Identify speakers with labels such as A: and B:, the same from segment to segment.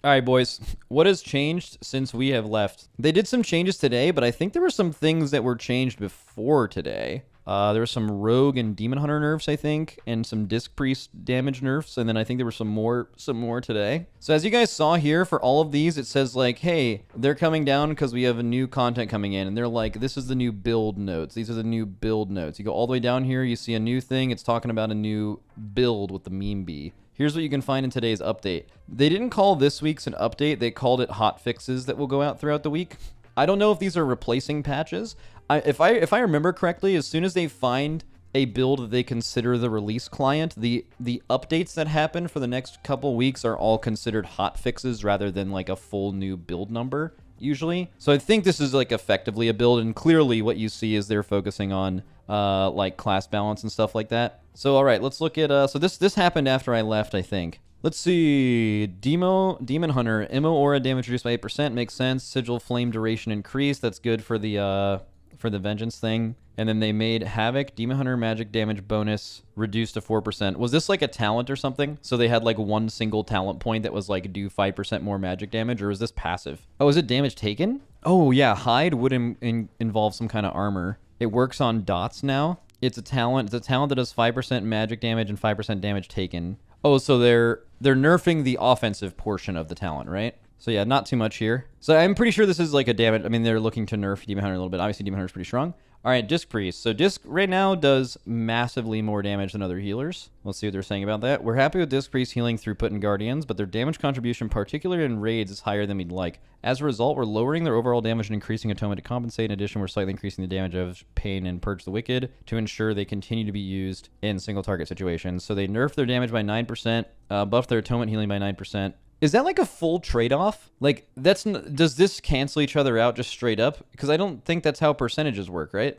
A: All right, boys. What has changed since we have left? They did some changes today, but I think there were some things that were changed before today. There were some Rogue and Demon Hunter nerfs, I think, and some Disc Priest damage nerfs, and then I think there were some more today. So as you guys saw here, for all of these, it says like, hey, they're coming down because we have a new content coming in, and they're like, this is the new build notes. These are the new build notes. You go all the way down here, you see a new thing. It's talking about a new build with the meme bee. Here's what you can find in today's update. They didn't call this week's an update. They called it hot fixes that will go out throughout the week. I don't know if these are replacing patches. If I remember correctly, as soon as they find a build that they consider the release client, the updates that happen for the next couple weeks are all considered hot fixes rather than like a full new build number usually. So I think this is like effectively a build, and clearly what you see is they're focusing on like class balance and stuff like that. So all right, let's look at so this happened after I left, I think. Let's see. Demon Hunter, MO aura damage reduced by 8%, makes sense. Sigil flame duration increased. That's good for the vengeance thing. And then they made Havoc, Demon Hunter magic damage bonus reduced to 4%. Was this like a talent or something? So they had like one single talent point that was like do 5% more magic damage, or is this passive? Oh, is it damage taken? Oh yeah, Hide would involve some kind of armor. It works on dots now. It's a talent. It's a talent that does 5% magic damage and 5% damage taken. Oh, so they're nerfing the offensive portion of the talent, right? So yeah, not too much here. So I'm pretty sure this is like a damage. I mean, they're looking to nerf Demon Hunter a little bit. Obviously, Demon Hunter is pretty strong. All right, Disc Priest. So Disc right now does massively more damage than other healers. Let's see what they're saying about that. We're happy with Disc Priest healing throughput and Guardians, but their damage contribution, particularly in raids, is higher than we'd like. As a result, we're lowering their overall damage and increasing Atonement to compensate. In addition, we're slightly increasing the damage of Pain and Purge the Wicked to ensure they continue to be used in single target situations. So they nerf their damage by 9%, buff their Atonement healing by 9%. Is that like a full trade-off? Like, does this cancel each other out just straight up? Because I don't think that's how percentages work, right?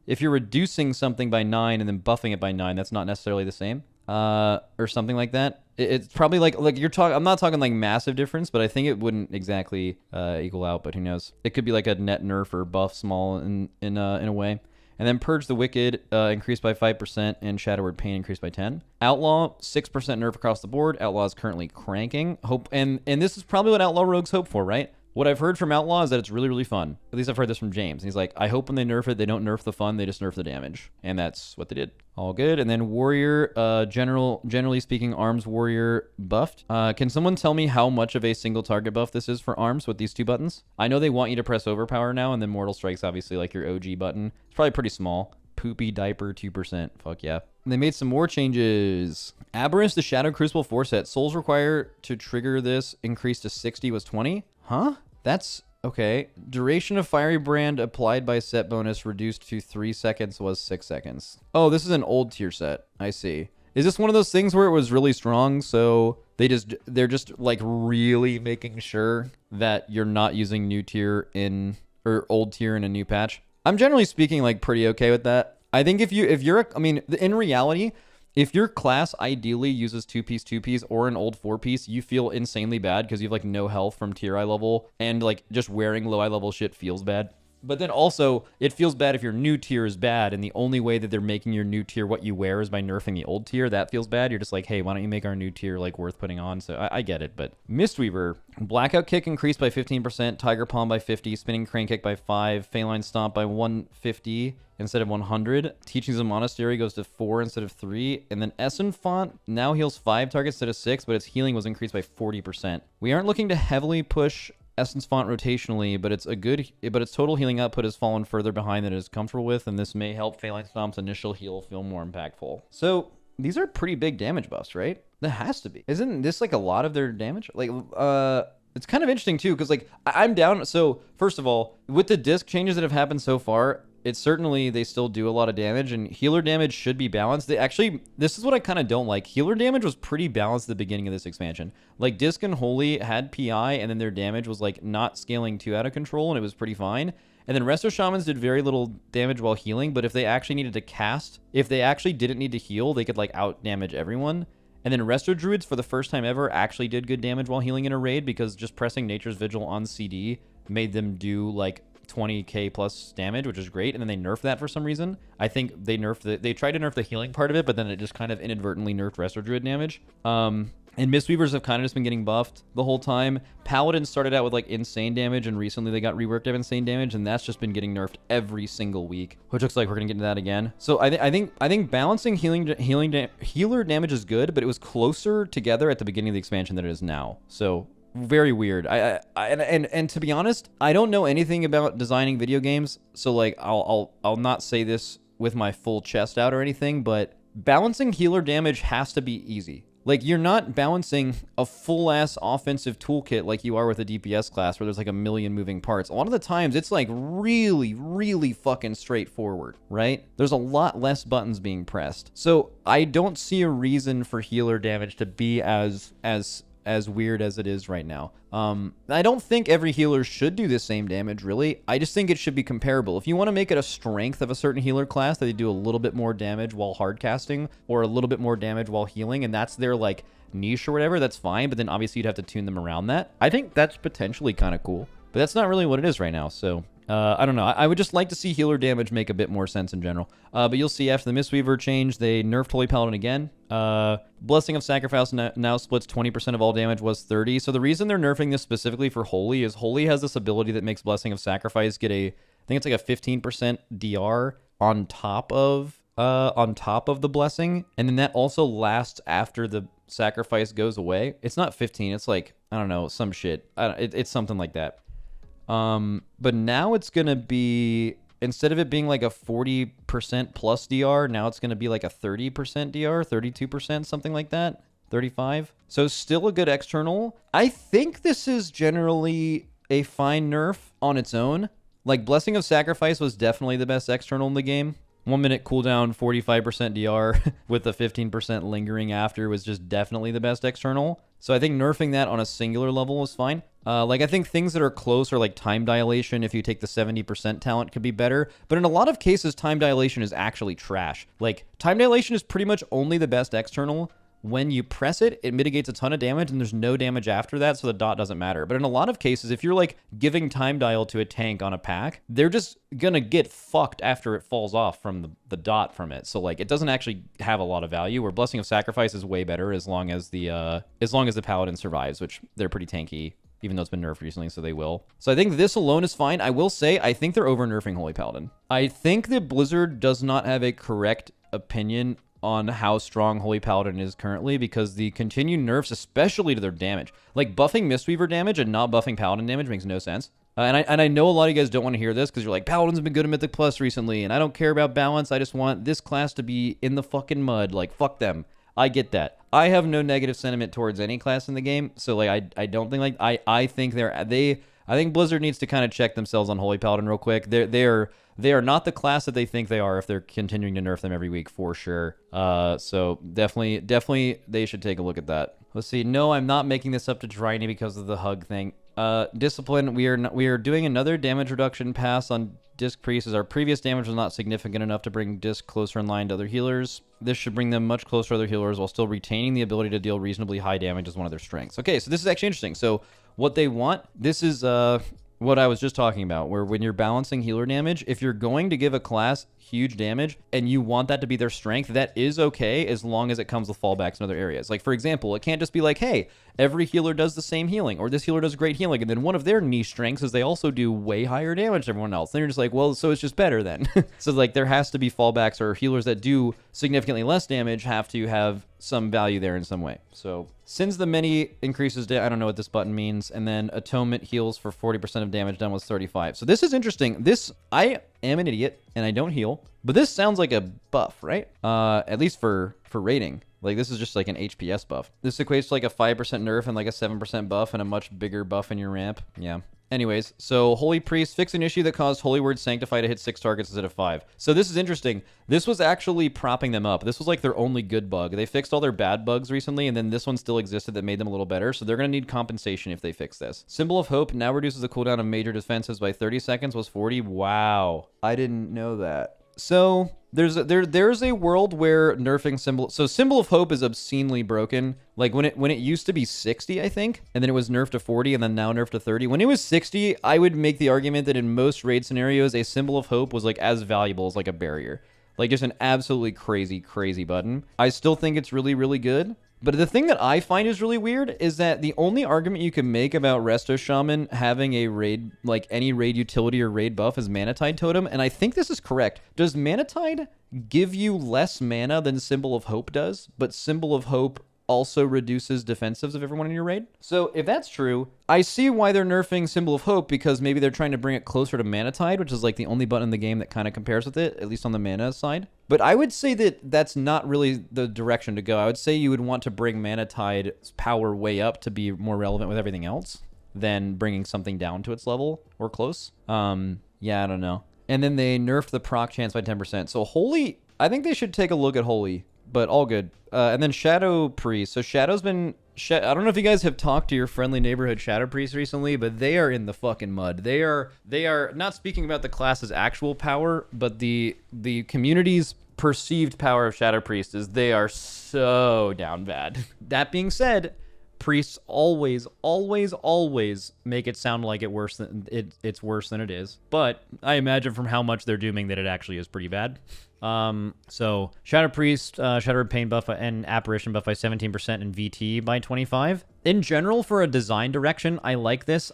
A: If you're reducing something by 9 and then buffing it by 9, that's not necessarily the same. Or something like that. It's probably like you're talking. I'm not talking like massive difference, but I think it wouldn't exactly equal out. But who knows? It could be like a net nerf or buff small in a way. And then Purge the Wicked increased by 5%, and Shadow Word Pain increased by 10. Outlaw, 6% nerf across the board. Outlaw is currently cranking. And this is probably what Outlaw Rogues hope for, right? What I've heard from Outlaw is that it's really, really fun. At least I've heard this from James. And he's like, I hope when they nerf it, they don't nerf the fun, they just nerf the damage. And that's what they did. All good. And then Warrior, generally speaking, Arms Warrior buffed. Can someone tell me how much of a single target buff this is for Arms with these two buttons? I know they want you to press Overpower now, and then Mortal Strike's obviously like your OG button. It's probably pretty small. Poopy Diaper, 2%. Fuck yeah. And they made some more changes. Aberrance, the Shadow Crucible 4 set. Souls required to trigger this increased to 60 was 20. Huh? That's okay. Duration of Fiery Brand applied by set bonus reduced to 3 seconds was 6 seconds. Oh, this is an old tier set. I see. Is this one of those things where it was really strong, so they're just like really making sure that you're not using new tier or old tier in a new patch? I'm generally speaking like pretty okay with that. I think if you're I mean, in reality, if your class ideally uses 2-piece or an old 4-piece, you feel insanely bad because you have like no health from tier eye level, and like just wearing low eye level shit feels bad. But then also, it feels bad if your new tier is bad, and the only way that they're making your new tier what you wear is by nerfing the old tier. That feels bad. You're just like, hey, why don't you make our new tier like worth putting on? So I get it. But Mistweaver, Blackout Kick increased by 15%, Tiger Palm by 50, Spinning Crane Kick by 5, Feline Stomp by 150 instead of 100. Teachings of Monastery goes to 4 instead of 3. And then Essen Font now heals 5 targets instead of 6, but its healing was increased by 40%. We aren't looking to heavily push Essence Font rotationally, but its total healing output has fallen further behind than it is comfortable with, and this may help Feline Stomp's initial heal feel more impactful. So these are pretty big damage buffs, right? That has to be. Isn't this like a lot of their damage? Like, it's kind of interesting too, because like I'm down. So first of all, with the disc changes that have happened so far, it's certainly they still do a lot of damage, and healer damage should be balanced. This is what I kind of don't like. Healer damage was pretty balanced at the beginning of this expansion. Like Disc and Holy had PI, and then their damage was like not scaling too out of control, and it was pretty fine. And then Resto Shamans did very little damage while healing, but if they actually needed to cast, if they actually didn't need to heal, they could like out damage everyone. And then Resto Druids, for the first time ever, actually did good damage while healing in a raid, because just pressing Nature's Vigil on CD made them do like 20k plus damage, which is great. And then they nerfed that for some reason. I think they tried to nerf the healing part of it, but then it just kind of inadvertently nerfed Resto Druid damage. And Mistweavers have kind of just been getting buffed the whole time. Paladin started out with like insane damage, and recently they got reworked to have insane damage, and that's just been getting nerfed every single week, which looks like we're gonna get into that again. So I think balancing healer damage is good, but it was closer together at the beginning of the expansion than it is now. So very weird. And to be honest, I don't know anything about designing video games, so like I'll not say this with my full chest out or anything, but balancing healer damage has to be easy. Like, you're not balancing a full-ass offensive toolkit like you are with a DPS class where there's like a million moving parts. A lot of the times, it's like really, really fucking straightforward, right? There's a lot less buttons being pressed. So I don't see a reason for healer damage to be as weird as it is right now. I don't think every healer should do the same damage, really. I just think it should be comparable. If you want to make it a strength of a certain healer class that they do a little bit more damage while hard casting or a little bit more damage while healing, and that's their like niche or whatever, that's fine. But then obviously you'd have to tune them around that. I think that's potentially kind of cool, but that's not really what it is right now. So I don't know. I would just like to see healer damage make a bit more sense in general. But you'll see after the Mistweaver change, they nerfed Holy Paladin again. Blessing of Sacrifice now splits 20% of all damage, was 30. So the reason they're nerfing this specifically for Holy is Holy has this ability that makes Blessing of Sacrifice get I think it's like a 15% DR on top of the Blessing, and then that also lasts after the sacrifice goes away. It's not 15. It's like, I don't know, some shit. It's something like that. But now it's gonna be, instead of it being like a 40% plus DR, now it's gonna be like a 30% DR, 32%, something like that, 35. So still a good external. I think this is generally a fine nerf on its own. Like, Blessing of Sacrifice was definitely the best external in the game. 1 minute cooldown, 45% DR with the 15% lingering after was just definitely the best external. So I think nerfing that on a singular level is fine. Like, I think things that are close are like time dilation. If you take the 70% talent, could be better. But in a lot of cases, time dilation is actually trash. Like, time dilation is pretty much only the best external. When you press it, it mitigates a ton of damage, and there's no damage after that, so the dot doesn't matter. But in a lot of cases, if you're like giving time dial to a tank on a pack, they're just gonna get fucked after it falls off from the dot from it. So like, it doesn't actually have a lot of value. Where Blessing of Sacrifice is way better as long as the Paladin survives, which they're pretty tanky, even though it's been nerfed recently, so they will. So I think this alone is fine. I will say, I think they're over-nerfing Holy Paladin. I think that Blizzard does not have a correct opinion on how strong Holy Paladin is currently, because the continued nerfs, especially to their damage, like buffing Mistweaver damage and not buffing Paladin damage, makes no sense. And I know a lot of you guys don't want to hear this because you're like, Paladin's been good at Mythic Plus recently, and I don't care about balance. I just want this class to be in the fucking mud. Like, fuck them. I get that. I have no negative sentiment towards any class in the game, so like, I don't think like I think I think Blizzard needs to kind of check themselves on Holy Paladin real quick. They are not the class that they think they are if they're continuing to nerf them every week, for sure. So definitely they should take a look at that. Let's see. No, I'm not making this up to Driny because of the hug thing. Discipline, we are doing another damage reduction pass on Disc Priest, as our previous damage was not significant enough to bring Disc closer in line to other healers. This should bring them much closer to other healers while still retaining the ability to deal reasonably high damage as one of their strengths. Okay, so this is actually interesting. So what they want, this is what I was just talking about, where when you're balancing healer damage, if you're going to give a class huge damage and you want that to be their strength, that is okay as long as it comes with fallbacks in other areas. Like, for example, it can't just be like, hey, every healer does the same healing, or this healer does great healing, and then one of their niche strengths is they also do way higher damage than everyone else. Then you're just like, well, so it's just better then. So like, there has to be fallbacks, or healers that do significantly less damage have to have some value there in some way. So since the many increases, I don't know what this button means, and then atonement heals for 40% of damage done was 35. So this is interesting. This, I am an idiot and I don't heal, but this sounds like a buff, right? At least for rating. Like, this is just like an HPS buff. This equates to like a 5% nerf and like a 7% buff and a much bigger buff in your ramp. Yeah. Anyways, so Holy Priest fixed an issue that caused Holy Word Sanctify to hit 6 targets instead of 5. So this is interesting. This was actually propping them up. This was like their only good bug. They fixed all their bad bugs recently, and then this one still existed that made them a little better. So they're going to need compensation if they fix this. Symbol of Hope now reduces the cooldown of major defenses by 30 seconds, was 40. Wow. I didn't know that. So there's a world where nerfing Symbol... So Symbol of Hope is obscenely broken. Like, when it used to be 60, I think, and then it was nerfed to 40, and then now nerfed to 30. When it was 60, I would make the argument that in most raid scenarios, a Symbol of Hope was like as valuable as like a barrier. Like, just an absolutely crazy, crazy button. I still think it's really, really good, But the thing that I find is really weird is that the only argument you can make about Resto Shaman having a raid, like any raid utility or raid buff, is Manatide Totem, and I think this is correct. Does Manatide give you less mana than Symbol of Hope does, but Symbol of Hope also reduces defensives of everyone in your raid? So if that's true, I see why they're nerfing Symbol of Hope, because maybe they're trying to bring it closer to Manatide, which is like the only button in the game that kind of compares with it, at least on the mana side. But I would say that that's not really the direction to go. I would say you would want to bring Manatide's power way up to be more relevant with everything else than bringing something down to its level or close. Yeah, I don't know. And then they nerfed the proc chance by 10%. So Holy, I think they should take a look at Holy, but all good. And then Shadow Priest. So Shadow's been... I don't know if you guys have talked to your friendly neighborhood Shadow Priest recently, but they are in the fucking mud. They are not speaking about the class's actual power, but the community's perceived power of Shadow Priest is they are so down bad. That being said, priests always make it sound like it's worse than it is. But I imagine from how much they're dooming that it actually is pretty bad. So Shadow Priest, Shadow Pain buff and Apparition buff by 17% and VT by 25. In general, for a design direction, I like this.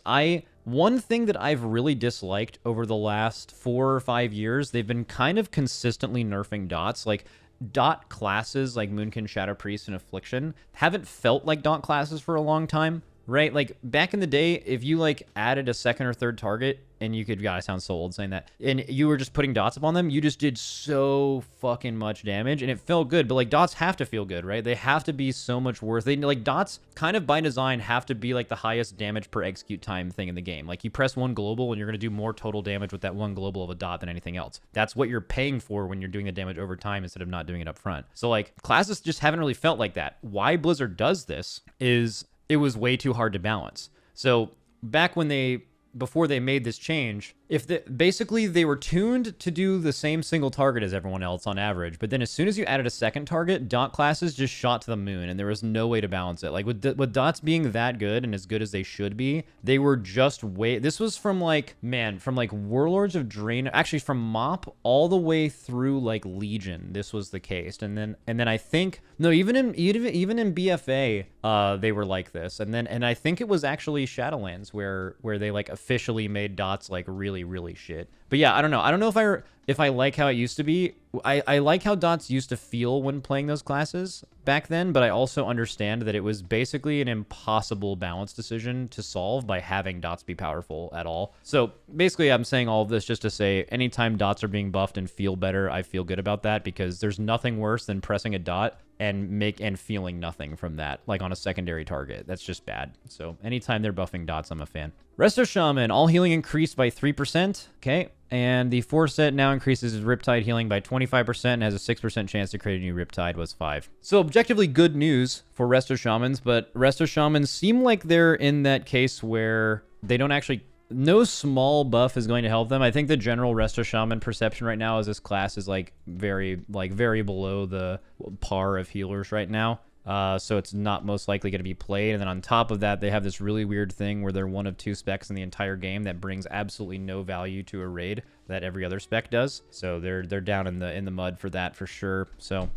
A: One thing that I've really disliked over the last 4 or 5 years, they've been kind of consistently nerfing dots. Like, dot classes like Moonkin, Shadow Priest, and Affliction haven't felt like dot classes for a long time, right? Like, back in the day, if you, like, added a second or third target, and you could, God, I sound so old saying that, and you were just putting dots upon them, you just did so fucking much damage, and it felt good. But, like, dots have to feel good, right? They have to be so much worse. Like, dots kind of by design have to be, like, the highest damage per execute time thing in the game. Like, you press one global, and you're going to do more total damage with that one global of a dot than anything else. That's what you're paying for when you're doing the damage over time instead of not doing it up front. So, like, classes just haven't really felt like that. Why Blizzard does this is it was way too hard to balance. So, back when before they made this change, basically they were tuned to do the same single target as everyone else on average, but then as soon as you added a second target, dot classes just shot to the moon, and there was no way to balance it. Like, with dots being that good and as good as they should be, they were just this was from like Warlords of Draenor, actually from MoP all the way through like Legion. This was the case, and then I think even in BFA they were like this, and I think it was actually Shadowlands where they like officially made dots like really shit. But yeah, I don't know if I like how it used to be. I like how dots used to feel when playing those classes back then, but I also understand that it was basically an impossible balance decision to solve by having dots be powerful at all. So basically I'm saying all of this just to say anytime dots are being buffed and feel better, I feel good about that, because there's nothing worse than pressing a dot and feeling nothing from that, like on a secondary target. That's just bad. So anytime they're buffing dots, I'm a fan. Resto Shaman, all healing increased by 3%. Okay. And the 4 set now increases his Riptide healing by 25% and has a 6% chance to create a new Riptide, was 5. So objectively good news for Resto Shamans, but Resto Shamans seem like they're in that case where they don't actually... No small buff is going to help them. I think the general Resto Shaman perception right now is this class is very below the par of healers right now. So it's not most likely going to be played. And then on top of that, they have this really weird thing where they're one of 2 specs in the entire game that brings absolutely no value to a raid that every other spec does. So they're down in the mud for that for sure. So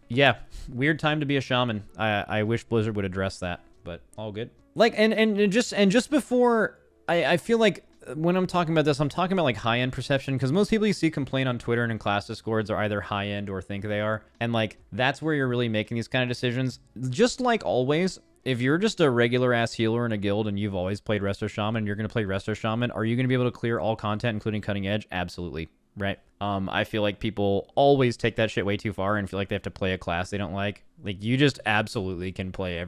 A: yeah, weird time to be a shaman. I wish Blizzard would address that, but all good. Like and just before. I feel like when I'm talking about this, I'm talking about like high-end perception, because most people you see complain on Twitter and in class discords are either high-end or think they are. And like, that's where you're really making these kind of decisions. Just like always, if you're just a regular-ass healer in a guild and you've always played Resto Shaman, you're going to play Resto Shaman, are you going to be able to clear all content, including Cutting Edge? Absolutely. Right? I feel like people always take that shit way too far and feel like they have to play a class they don't like. Like, you just absolutely can play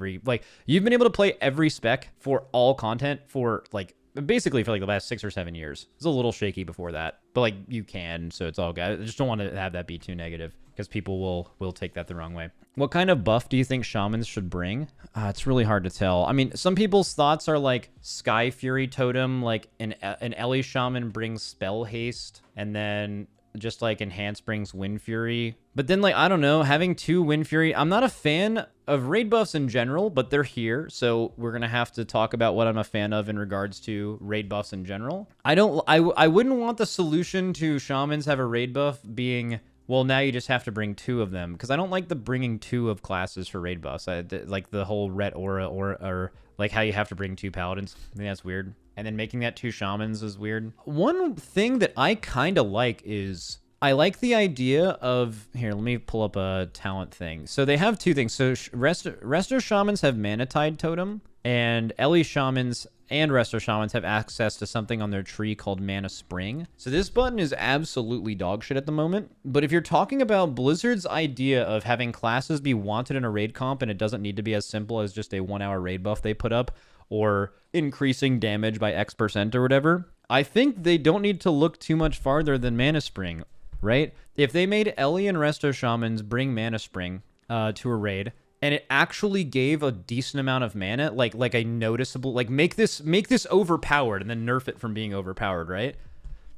A: you've been able to play every spec for all content for, like, basically for like the last 6 or 7 years. It's a little shaky before that, but like you can, so it's all good. I just don't want to have that be too negative, because people will take that the wrong way. What kind of buff do you think shamans should bring? It's really hard to tell. I mean, some people's thoughts are like Sky Fury Totem, like an Ellie Shaman brings Spell Haste, and then just like Enhance brings Wind Fury. But then, like, I don't know, having 2 Wind Fury, I'm not a fan of raid buffs in general, but they're here, so we're gonna have to talk about what I'm a fan of in regards to raid buffs in general. I wouldn't want the solution to shamans have a raid buff being well, now you just have to bring 2 of them. Because I don't like the bringing 2 of classes for raid buffs. Like the whole ret aura or like how you have to bring 2 paladins. I think that's weird. And then making that 2 shamans is weird. One thing that I kind of like is I like the idea of, here, let me pull up a talent thing. So they have 2 things. So Resto Shamans have Mana Tide Totem, and Ellie Shamans and Resto Shamans have access to something on their tree called Mana Spring. So this button is absolutely dog shit at the moment. But if you're talking about Blizzard's idea of having classes be wanted in a raid comp, and it doesn't need to be as simple as just a 1-hour raid buff they put up, or increasing damage by X% or whatever, I think they don't need to look too much farther than Mana Spring. Right? If they made Ellie and Resto Shamans bring Mana Spring to a raid, and it actually gave a decent amount of mana, like a noticeable, like make this overpowered and then nerf it from being overpowered, right?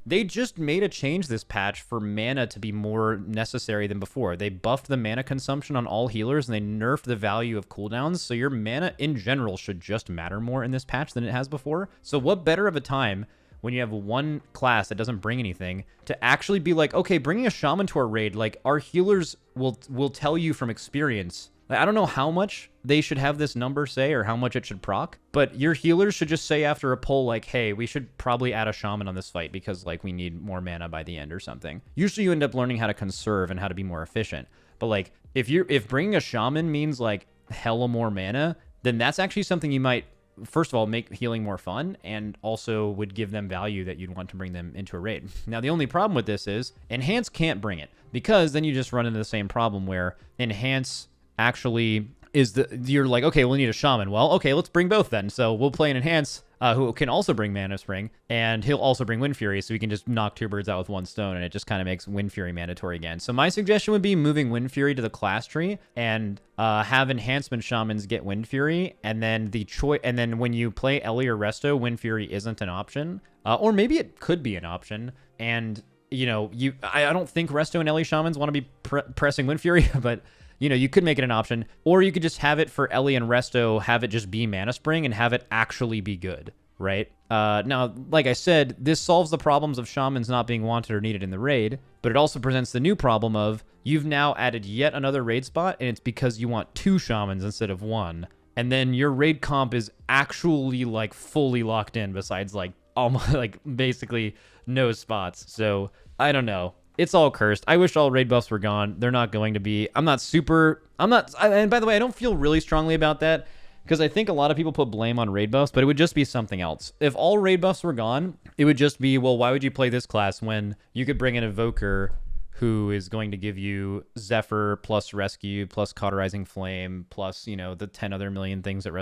A: They just made a change this patch for mana to be more necessary than before. They buffed the mana consumption on all healers, and they nerfed the value of cooldowns, so your mana in general should just matter more in this patch than it has before. So what better of a time when you have one class that doesn't bring anything to actually be like, okay, bringing a shaman to our raid, like our healers will tell you from experience. Like, I don't know how much they should have this number say or how much it should proc, but your healers should just say after a poll, like, hey, we should probably add a shaman on this fight because like we need more mana by the end or something. Usually you end up learning how to conserve and how to be more efficient. But like if bringing a shaman means like hella more mana, then that's actually something you might, first of all, make healing more fun, and also would give them value that you'd want to bring them into a raid. Now, the only problem with this is Enhance can't bring it, because then you just run into the same problem where Enhance actually is you're like, okay, we'll need a shaman. Well, okay, let's bring both then. So we'll play an Enhance who can also bring Mana Spring, and he'll also bring Wind Fury, so we can just knock 2 birds out with 1 stone, and it just kind of makes Wind Fury mandatory again. So my suggestion would be moving Wind Fury to the class tree and have Enhancement Shamans get Wind Fury, and then when you play Ellie or Resto, Wind Fury isn't an option, or maybe it could be an option, and you know, I don't think Resto and Ellie Shamans want to be pressing Wind Fury, but you know, you could make it an option, or you could just have it for Ellie and Resto, have it just be Mana Spring and have it actually be good, right? Now, like I said, this solves the problems of shamans not being wanted or needed in the raid, but it also presents the new problem of you've now added yet another raid spot, and it's because you want 2 shamans instead of 1. And then your raid comp is actually like fully locked in besides like almost like basically no spots. So I don't know. It's all cursed. I wish all raid buffs were gone. They're not going to be. And by the way, I don't feel really strongly about that, because I think a lot of people put blame on raid buffs, but it would just be something else. If all raid buffs were gone, it would just be, well, why would you play this class when you could bring an evoker who is going to give you Zephyr plus Rescue plus Cauterizing Flame plus, you know, the 10 other million things that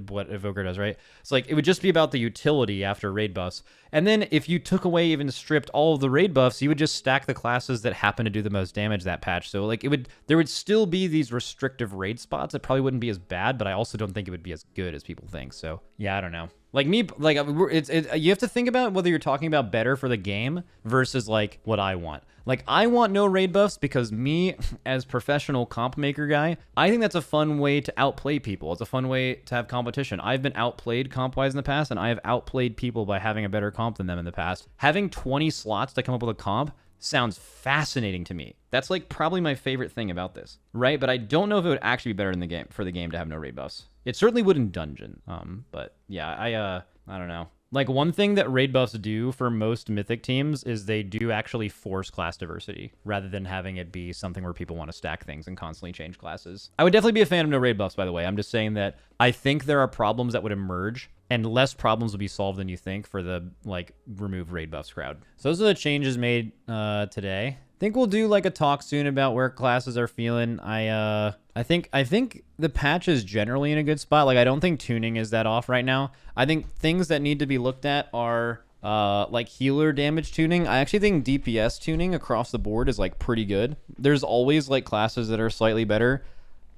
A: what Evoker does, right? It's like, it would just be about the utility after raid buffs. And then if you took away, even stripped all of the raid buffs, you would just stack the classes that happen to do the most damage that patch. So like there would still be these restrictive raid spots. It probably wouldn't be as bad, but I also don't think it would be as good as people think. So yeah, I don't know. Like me, like you have to think about whether you're talking about better for the game versus like what I want. Like, I want no raid buffs because me, as professional comp maker guy, I think that's a fun way to outplay people. It's a fun way to have competition. I've been outplayed comp-wise in the past, and I have outplayed people by having a better comp than them in the past. Having 20 slots to come up with a comp sounds fascinating to me. That's like probably my favorite thing about this, right? But I don't know if it would actually be better in the game for the game to have no raid buffs. It certainly would in Dungeon. But yeah, I don't know. Like, one thing that raid buffs do for most Mythic teams is they do actually force class diversity, rather than having it be something where people want to stack things and constantly change classes. I would definitely be a fan of no raid buffs, by the way. I'm just saying that I think there are problems that would emerge, and less problems will be solved than you think for the, like, remove raid buffs crowd. So those are the changes made today. I think we'll do like a talk soon about where classes are feeling. I think the patch is generally in a good spot. Like, I don't think tuning is that off right now. I think things that need to be looked at are like healer damage tuning. I actually think DPS tuning across the board is like pretty good. There's always like classes that are slightly better,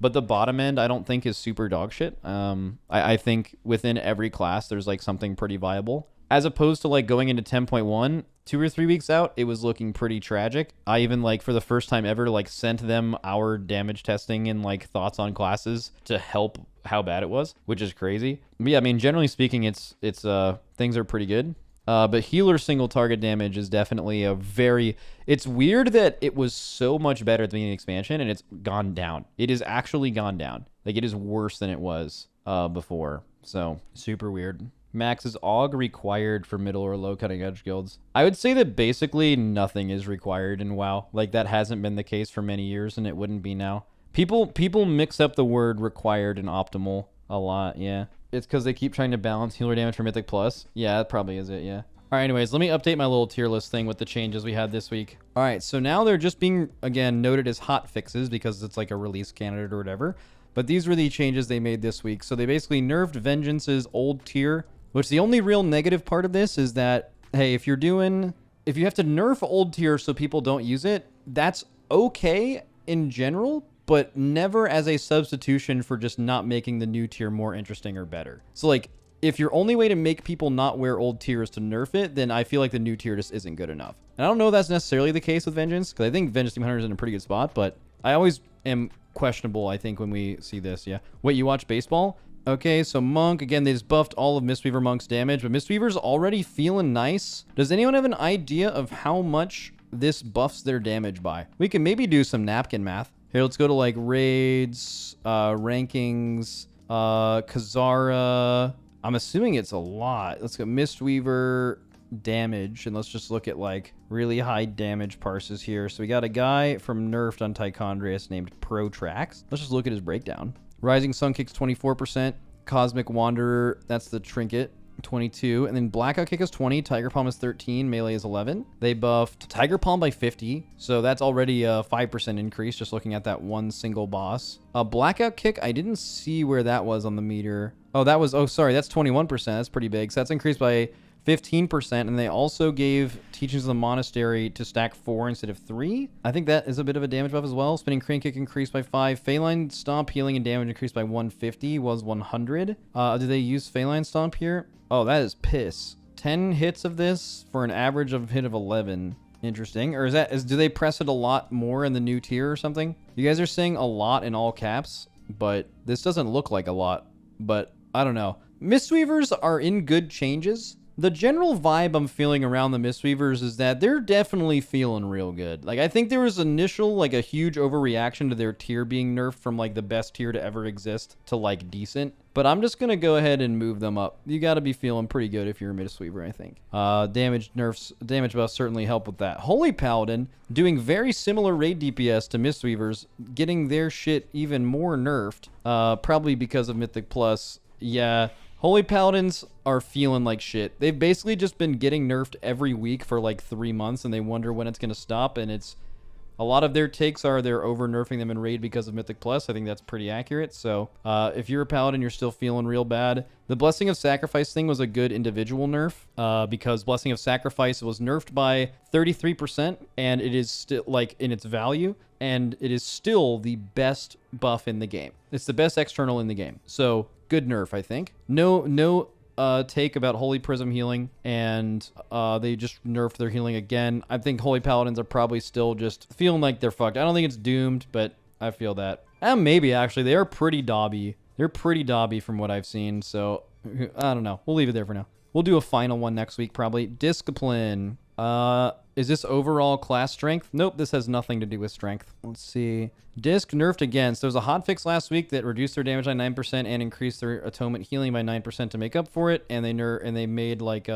A: but the bottom end I don't think is super dog shit. I think within every class there's like something pretty viable. As opposed to like going into 10.1, 2 or 3 weeks out, it was looking pretty tragic. I even like for the first time ever like sent them our damage testing and like thoughts on classes to help how bad it was, which is crazy. But yeah, I mean, generally speaking, it's things are pretty good. But healer single target damage is definitely a very... It's weird that it was so much better at the beginning of the expansion, and it's gone down. It is actually gone down. Like, it is worse than it was before. So, super weird. Max, is AUG required for middle or low cutting edge guilds? I would say that basically nothing is required in WoW. Like, that hasn't been the case for many years, and it wouldn't be now. People mix up the word required and optimal a lot, yeah. It's because they keep trying to balance healer damage for Mythic Plus. Yeah, that probably is it, yeah. All right, anyways, let me update my little tier list thing with the changes we had this week. All right, so now they're just being, again, noted as hot fixes because it's like a release candidate or whatever. But these were the changes they made this week. So they basically nerfed Vengeance's old tier, which the only real negative part of this is that, hey, if you have to nerf old tier so people don't use it, that's okay in general, but never as a substitution for just not making the new tier more interesting or better. So, like, if your only way to make people not wear old tier is to nerf it, then I feel like the new tier just isn't good enough. And I don't know if that's necessarily the case with Vengeance, because I think Vengeance Team Hunter is in a pretty good spot, but I always am questionable, I think, when we see this, yeah. Wait, you watch baseball? Okay, so Monk, again, they just buffed all of Mistweaver Monk's damage, but Mistweaver's already feeling nice. Does anyone have an idea of how much this buffs their damage by? We can maybe do some napkin math. Here, let's go to, like, raids, rankings, Kazara. I'm assuming it's a lot. Let's go Mistweaver damage, and let's just look at, like, really high damage parses here. So we got a guy from Nerfed on Tichondrius named Protrax. Let's just look at his breakdown. Rising Sun Kick's 24%. Cosmic Wanderer, that's the trinket, 22. And then Blackout Kick is 20. Tiger Palm is 13. Melee is 11. They buffed Tiger Palm by 50. So that's already a 5% increase just looking at that one single boss. Blackout Kick, I didn't see where that was on the meter. Oh, sorry, that's 21%. That's pretty big. So that's increased by 15%. And they also gave Teachings of the Monastery to stack 4 instead of 3. I think that is a bit of a damage buff as well. Spinning Crane Kick increased by 5. Phalanx Stomp healing and damage increased by 150 was 100. Do they use Phalanx Stomp here? Oh, that is piss. 10 hits of this for an average of hit of 11. Interesting. Or do they press it a lot more in the new tier or something? You guys are saying a lot in all caps, but this doesn't look like a lot. But I don't know. Mistweavers are in good changes. The general vibe I'm feeling around the Mistweavers is that they're definitely feeling real good. Like, I think there was initial, like, a huge overreaction to their tier being nerfed from, like, the best tier to ever exist to, like, decent. But I'm just going to go ahead and move them up. You got to be feeling pretty good if you're a Mistweaver, I think. Damage buffs certainly help with that. Holy Paladin doing very similar raid DPS to Mistweavers, getting their shit even more nerfed, probably because of Mythic Plus. Yeah. Holy Paladins are feeling like shit. They've basically just been getting nerfed every week for like 3 months, and they wonder when it's going to stop, and it's... A lot of their takes are they're over-nerfing them in Raid because of Mythic Plus. I think that's pretty accurate. So if you're a Paladin, you're still feeling real bad. The Blessing of Sacrifice thing was a good individual nerf because Blessing of Sacrifice was nerfed by 33%, and it is still, like, in its value, and it is still the best buff in the game. It's the best external in the game. So good nerf, I think. No take about Holy Prism healing, and they just nerfed their healing again. I think Holy Paladins are probably still just feeling like they're fucked. I don't think it's doomed, but I feel that. And maybe, actually, they are pretty dobby. They're pretty dobby from what I've seen, so I don't know. We'll leave it there for now. We'll do a final one next week, probably. Discipline. Is this overall class strength? Nope, this has nothing to do with strength. Let's see. Disc nerfed again. So there was a hotfix last week that reduced their damage by 9% and increased their atonement healing by 9% to make up for it. And they made like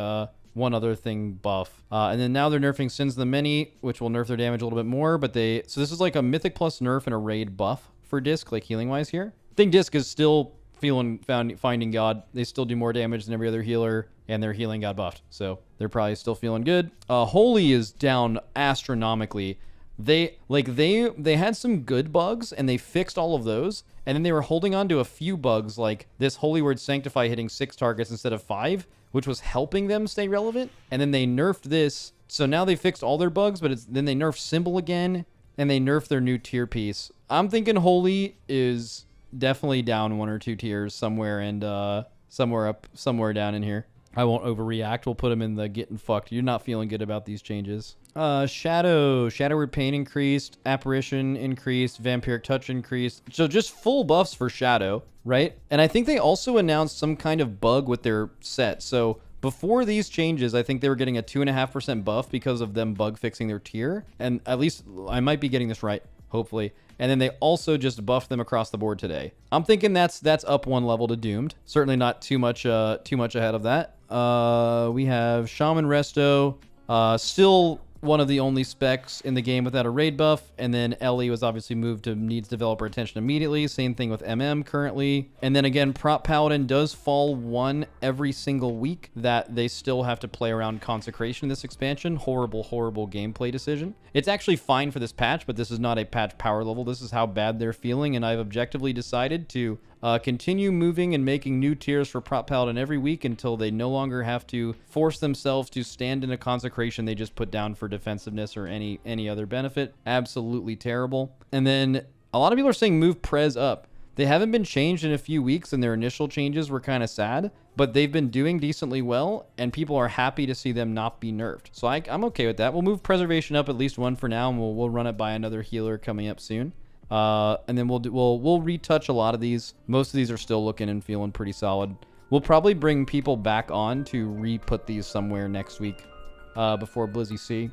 A: one other thing buff. And then now they're nerfing Sins of the Many, which will nerf their damage a little bit more. But so this is like a Mythic Plus nerf and a raid buff for Disc, like healing wise here. I think Disc is still finding God. They still do more damage than every other healer, and their healing got buffed, so they're probably still feeling good. Holy is down astronomically. They had some good bugs, and they fixed all of those, and then they were holding on to a few bugs, like this Holy Word Sanctify hitting 6 targets instead of 5, which was helping them stay relevant. And then they nerfed this, so now they fixed all their bugs, but then they nerfed Symbol again, and they nerfed their new tier piece. I'm thinking Holy is definitely down 1 or 2 tiers somewhere, and somewhere up, somewhere down in here. I won't overreact. We'll put them in the getting fucked. You're not feeling good about these changes. Shadow Word Pain increased, Apparition increased, Vampiric Touch increased. So just full buffs for Shadow, right? And I think they also announced some kind of bug with their set. So Before these changes, I think they were getting a 2.5% buff because of them bug fixing their tier. And at least I might be getting this right, hopefully. And then they also just buffed them across the board today. I'm thinking that's up 1 level to Doomed. Certainly not too much ahead of that. We have Shaman Resto, still one of the only specs in the game without a raid buff. And then Ellie was obviously moved to needs developer attention immediately. Same thing with MM currently. And then again, Prop Paladin does fall 1 every single week that they still have to play around Consecration in this expansion. Horrible, horrible gameplay decision. It's actually fine for this patch, but this is not a patch power level. This is how bad they're feeling. And I've objectively decided to continue moving and making new tiers for Prop Paladin every week until they no longer have to force themselves to stand in a consecration they just put down for defensiveness or any other benefit. Absolutely terrible. And then a lot of people are saying move Prez up. They haven't been changed in a few weeks, and their initial changes were kind of sad, but they've been doing decently well, and people are happy to see them not be nerfed. So I'm okay with that. We'll move Preservation up at least 1 for now, and we'll run it by another healer coming up soon. And then we'll retouch a lot of these. Most of these are still looking and feeling pretty solid. We'll probably bring people back on to re-put these somewhere next week before Blizzy C.